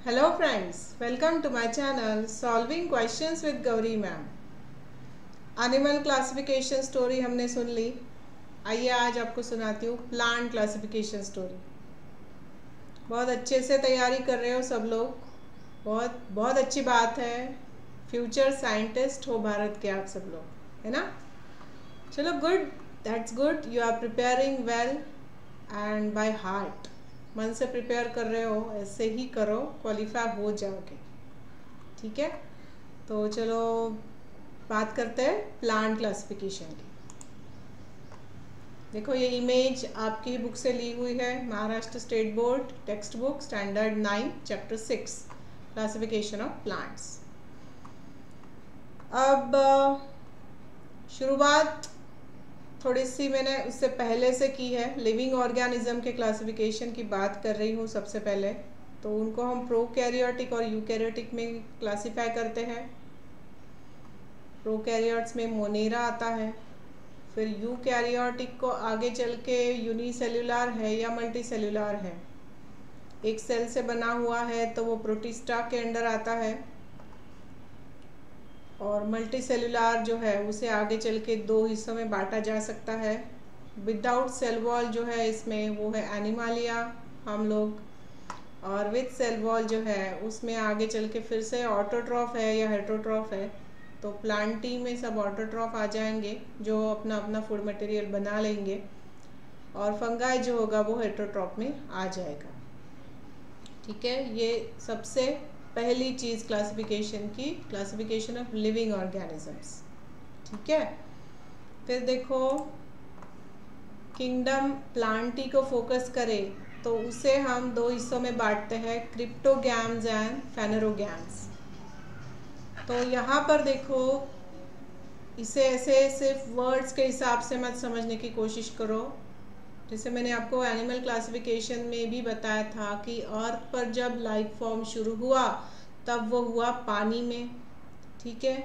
Hello friends, welcome to my channel Solving Questions with Gauri ma'am. Animal classification story हमने सुन ली। आइए आज आपको सुनाती हूँ प्लांट क्लासिफिकेशन स्टोरी। बहुत अच्छे से तैयारी कर रहे हो सब लोग, बहुत बहुत अच्छी बात है। फ्यूचर साइंटिस्ट हो भारत के आप सब लोग, है ना। चलो good, that's good, you are preparing well and by heart. मन से प्रिपेयर कर रहे हो, ऐसे ही करो, क्वालिफाई हो जाओगे। ठीक है, तो चलो बात करते हैं प्लांट क्लासिफिकेशन की। देखो ये इमेज आपकी बुक से ली हुई है, Maharashtra state board text book standard 9 chapter 6 classification of plants. अब शुरुआत थोड़ी सी मैंने उससे पहले से की है। लिविंग ऑर्गेनिज्म के क्लासिफिकेशन की बात कर रही हूँ सबसे पहले। तो उनको हम प्रोकैरियोटिक और यूकैरियोटिक में क्लासिफाई करते हैं। प्रोकैरियोट्स में मोनेरा आता है, फिर यूकैरियोटिक को आगे चल के यूनिसेल्युलर है या मल्टीसेल्युलर है, एक सेल से बना हुआ है तो वो प्रोटिस्टा के अंडर आता है, और मल्टीसेल्युलर जो है उसे आगे चल के दो हिस्सों में बांटा जा सकता है। विदाउट सेल वॉल जो है इसमें वो है एनिमालिया हम लोग, और विथ सेल वॉल जो है उसमें आगे चल के फिर से ऑटोट्रॉफ है या हेटरोट्रॉफ है। तो प्लांटी में सब ऑटोट्रॉफ आ जाएंगे जो अपना अपना फूड मटेरियल बना लेंगे, और फंगाई जो होगा वो हेटरोट्रॉफ में आ जाएगा। ठीक है, ये सबसे पहली चीज़ क्लासिफिकेशन की, क्लासिफिकेशन ऑफ लिविंग ऑर्गेनिजम्स। ठीक है, फिर देखो किंगडम प्लांटी को फोकस करें तो उसे हम दो हिस्सों में बांटते हैं, क्रिप्टोगैम्स एंड फेनेरोगैम्स। तो यहाँ पर देखो, इसे ऐसे सिर्फ वर्ड्स के हिसाब से मत समझने की कोशिश करो। जैसे मैंने आपको एनिमल क्लासिफिकेशन में भी बताया था कि अर्थ पर जब लाइफ फॉर्म शुरू हुआ तब वो हुआ पानी में। ठीक है,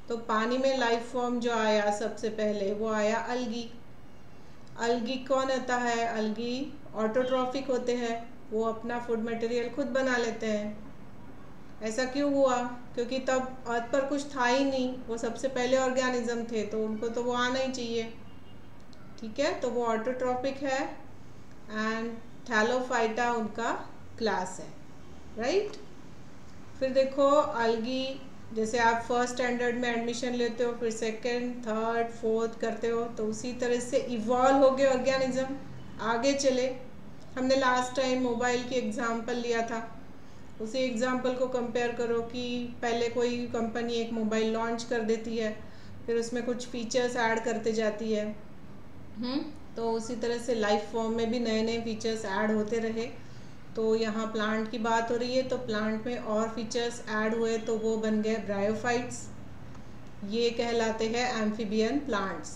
तो पानी में लाइफ फॉर्म जो आया सबसे पहले वो आया अलगी। अलगी कौन होता है? अलगी ऑटोट्रॉफिक होते हैं, वो अपना फूड मटेरियल खुद बना लेते हैं। ऐसा क्यों हुआ? क्योंकि तब अर्थ पर कुछ था ही नहीं, वो सबसे पहले ऑर्गेनिज्म थे तो उनको तो वो आना ही चाहिए। ठीक है, तो वो ऑटोट्रॉपिक है एंड थैलोफाइटा उनका क्लास है, राइट। फिर देखो अलगी, जैसे आप फर्स्ट स्टैंडर्ड में एडमिशन लेते हो, फिर सेकंड थर्ड फोर्थ करते हो, तो उसी तरह से इवॉल्व हो गए ऑर्गेनिज्म, आगे चले। हमने लास्ट टाइम मोबाइल की एग्जांपल लिया था, उसी एग्जांपल को कंपेयर करो कि पहले कोई कंपनी एक मोबाइल लॉन्च कर देती है, फिर उसमें कुछ फीचर्स ऐड करते जाती है। तो उसी तरह से लाइफ फॉर्म में भी नए नए फीचर्स ऐड होते रहे। तो यहाँ प्लांट की बात हो रही है, तो प्लांट में और फीचर्स ऐड हुए तो वो बन गए ब्रायोफाइट्स। ये कहलाते हैं एम्फीबियन प्लांट्स।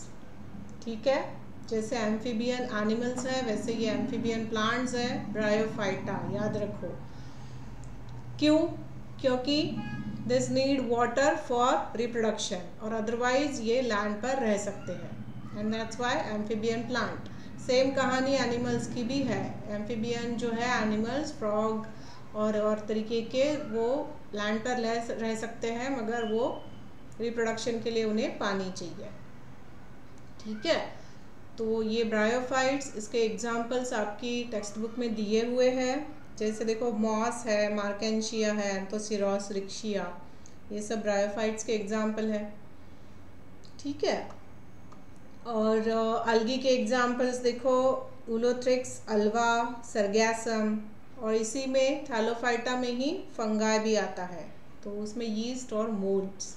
ठीक है, जैसे एम्फीबियन एनिमल्स है वैसे ये एम्फीबियन प्लांट्स है, ब्रायोफाइटा, याद रखो। क्यों? क्योंकि this need water for reproduction, और अदरवाइज ये लैंड पर रह सकते हैं, and that's why amphibian plant. Same कहानी एनिमल्स की भी है। एम्फीबियन जो है एनिमल्स, फ्रॉग और तरीके के, वो लैंड पर रह सकते हैं मगर वो रिप्रोडक्शन के लिए उन्हें पानी चाहिए। ठीक है, तो ये ब्रायोफाइट्स, इसके एग्जांपल्स आपकी टेक्स्ट बुक में दिए हुए हैं। जैसे देखो मॉस है, मार्केंशिया है, एंथोसिरोस रिक्शिया, ये सब ब्रायोफाइट्स के एग्जांपल है। ठीक है, और अलगी के एग्जांपल्स देखो, उलोथ्रिक्स, अल्वा, सरगैसम, और इसी में थैलोफाइटा में ही फंगाई भी आता है, तो उसमें यीस्ट और मोल्ड्स।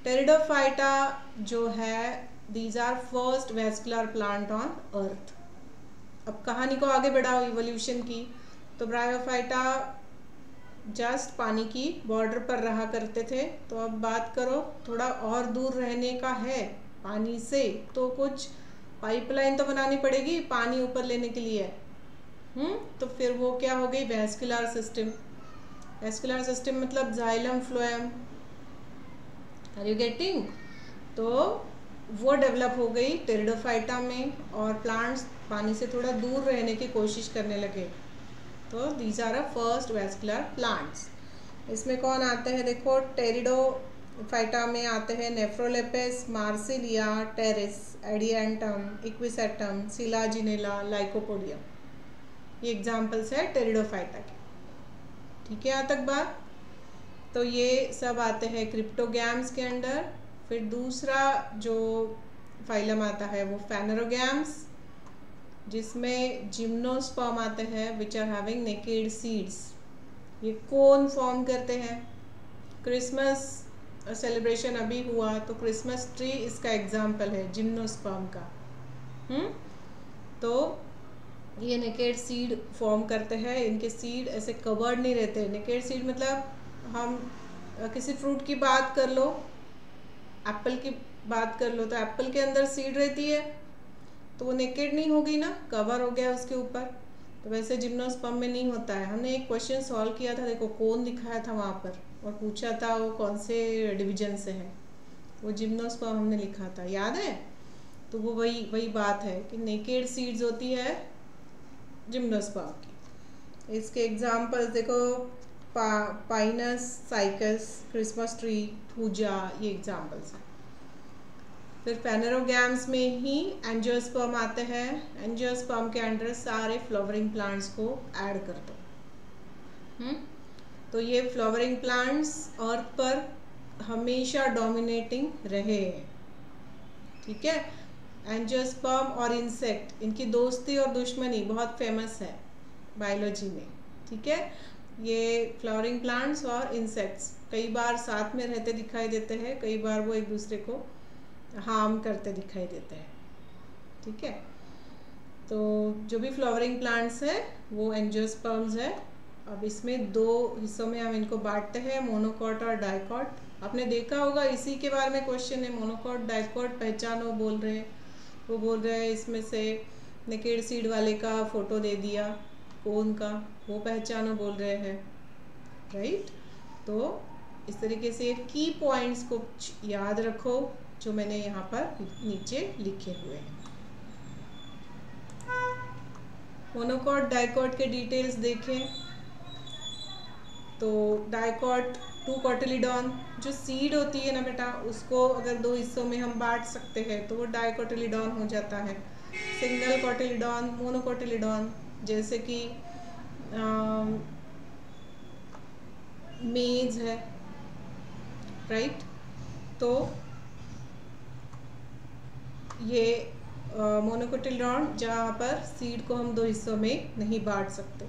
टेरिडोफाइटा जो है, these are first vascular plant on earth. अब कहानी को आगे बढ़ाओ इवोल्यूशन की, तो ब्रायोफाइटा जस्ट पानी की बॉर्डर पर रहा करते थे। तो अब बात करो थोड़ा और दूर रहने का है पानी से, तो कुछ पाइपलाइन तो बनानी पड़ेगी पानी ऊपर लेने के लिए। तो फिर वो क्या हो गई? Vascular system. वेस्कुलर सिस्टम मतलब xylem phloem, are you getting? तो वो डेवलप हो गई टेरिडोफाइटा में, और प्लांट्स पानी से थोड़ा दूर रहने की कोशिश करने लगे। तो these are a first vascular plants. इसमें कौन आते हैं देखो, टेरिडोफाइटा में आते हैं Nephrolepis, Marsilea, Pteris, Adiantum, Equisetum, Selaginella, Lycopodium. ये एग्जाम्पल्स है टेरिडोफाइटा के। ठीक है, यहाँ तक बात। तो ये सब आते हैं क्रिप्टोगैम्स के अंडर। फिर दूसरा जो फाइलम आता है वो फेनेरोगैम्स, जिसमें जिम्नोस्पर्म आते हैं which are having naked seeds. ये कोन फॉर्म करते हैं। क्रिसमस सेलिब्रेशन अभी हुआ तो क्रिसमस ट्री इसका एग्जाम्पल है जिम्नोस्पर्म का। तो ये नेकेड सीड फॉर्म करते हैं। इनके सीड ऐसे कवर्ड नहीं रहते। नेकेड सीड मतलब हम किसी फ्रूट की बात कर लो, एप्पल की बात कर लो, तो एप्पल के अंदर सीड रहती है तो वो नेकेड नहीं होगी ना, कवर हो गया उसके ऊपर। तो वैसे जिम्नोस्पर्म में नहीं होता है। हमने एक क्वेश्चन सॉल्व किया था, देखो कौन दिखाया था वहाँ पर और पूछा था वो कौन से डिवीजन से है, वो जिम्नोस्पर्म हमने लिखा था, याद है? तो वो वही बात है कि नेकेड सीड्स होती है जिम्नोस्पर्म की। इसके एग्जाम्पल्स देखो, Pinus cycas, Christmas tree, thuja, ये एग्जाम्पल्स हैं। फिर फेनेरोगैम्स में ही एंजियोस्पर्म आते हैं। एंजियोस्पर्म के अंडर सारे फ्लावरिंग प्लांट्स को ऐड कर दो। तो ये फ्लावरिंग प्लांट्स अर्थ पर हमेशा डोमिनेटिंग रहे हैं। ठीक है, एंजियोस्पर्म और इंसेक्ट, इनकी दोस्ती और दुश्मनी बहुत फेमस है बायोलॉजी में। ठीक है, ये फ्लावरिंग प्लांट्स और इंसेक्ट्स कई बार साथ में रहते दिखाई देते हैं, कई बार वो एक दूसरे को हार्म करते दिखाई देते हैं। ठीक है, तो जो भी फ्लावरिंग प्लांट्स है वो एंजियोस्पर्म्स है। अब इसमें दो हिस्सों में हम इनको बांटते हैं, मोनोकॉट और डाइकॉट। आपने देखा होगा, इसी के बारे में क्वेश्चन है, मोनोकॉट डाइकॉट पहचानो बोल रहे हैं। वो बोल रहे हैं इसमें से नेकेड सीड वाले का फोटो दे दिया, कोन का, वो पहचानो बोल रहे हैं, राइट? तो इस तरीके से की पॉइंट्स को याद रखो जो मैंने यहाँ पर नीचे लिखे हुए हैं। मोनोकॉट डाइकॉट के डिटेल्स देखें तो डाइकॉट 2 कोटिलीडॉन, जो सीड होती है ना बेटा, उसको अगर दो हिस्सों में हम बांट सकते हैं तो वो डाइकोटिलीडॉन हो जाता है। सिंगल कोटिलीडॉन, मोनोकोटिलीडॉन, जैसे कि मेज है, राइट? तो ये मोनोकोटिलीडॉन जहाँ पर सीड को हम दो हिस्सों में नहीं बांट सकते।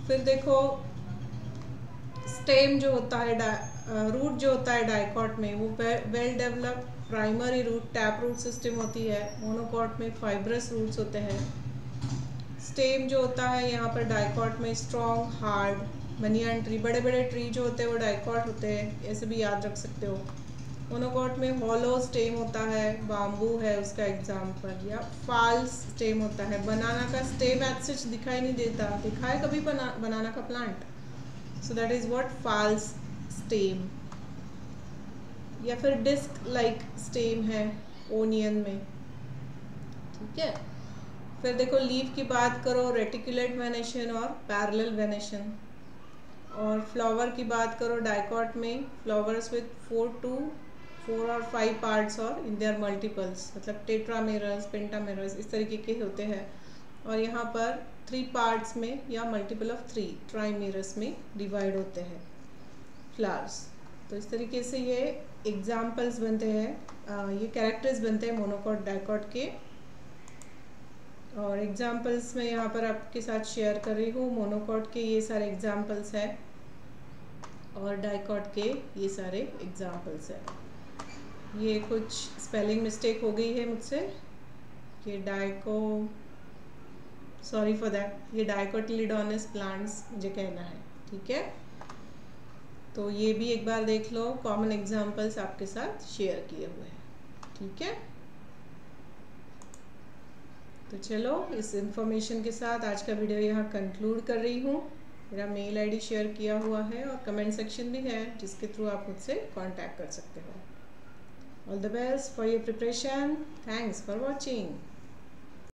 फिर देखो स्टेम जो होता है, रूट जो होता है डाइकॉट में, वो well developed primary root tap root system होती है। मोनोकॉट में फाइब्रस रूट्स होते हैं। स्टेम जो होता है यहाँ पर डाइकॉट में स्ट्रॉन्ग हार्ड बनियान ट्री, बड़े बड़े ट्री जो होते हैं वो डाइकॉट होते हैं, ऐसे भी याद रख सकते हो। मोनोकॉट में हॉलो स्टेम होता है, बाम्बू है उसका एग्जाम्पल, या फाल्स स्टेम होता है। बनाना का स्टेम एज सच दिखाई नहीं देता, दिखा है कभी बनाना का plant? So that is what false stem. या फिर डिस्क लाइक स्टेम है ओनियन में। ठीक है, फिर देखो लीफ की बात करो, रेटिकुलेट वेनेशन और पैरेलल वेनेशन। और फ्लावर की बात करो, डाइकॉट में फ्लावर्स विद 4 और 5 पार्ट्स और इन देयर मल्टीपल्स, मतलब टेट्रामेरस, पेंटामेरस, इस तरीके के होते हैं। और यहाँ पर 3 पार्ट्स में या मल्टीपल ऑफ 3 ट्राइमेरस में डिवाइड होते हैं फ्लावर्स। तो इस तरीके से ये एग्जाम्पल्स बनते हैं, ये कैरेक्टर्स बनते हैं मोनोकॉट डाइकॉट के। और एग्जाम्पल्स मैं यहाँ पर आपके साथ शेयर कर रही हूँ। मोनोकॉट के ये सारे एग्जाम्पल्स हैं और डाइकॉट के ये सारे एग्जाम्पल्स हैं। ये कुछ स्पेलिंग मिस्टेक हो गई है मुझसे, ये सॉरी फॉर दैट, ये डाइकोटिलीडोनस प्लांट्स मुझे कहना है। ठीक है, तो ये भी एक बार देख लो, कॉमन एग्जाम्पल्स आपके साथ शेयर किए हुए हैं। ठीक है, तो चलो इस इंफॉर्मेशन के साथ आज का वीडियो यहाँ कंक्लूड कर रही हूँ। मेरा मेल आईडी शेयर किया हुआ है और कमेंट सेक्शन भी है जिसके थ्रू आप मुझसे कांटेक्ट कर सकते हो। All the best for your preparation. Thanks for watching.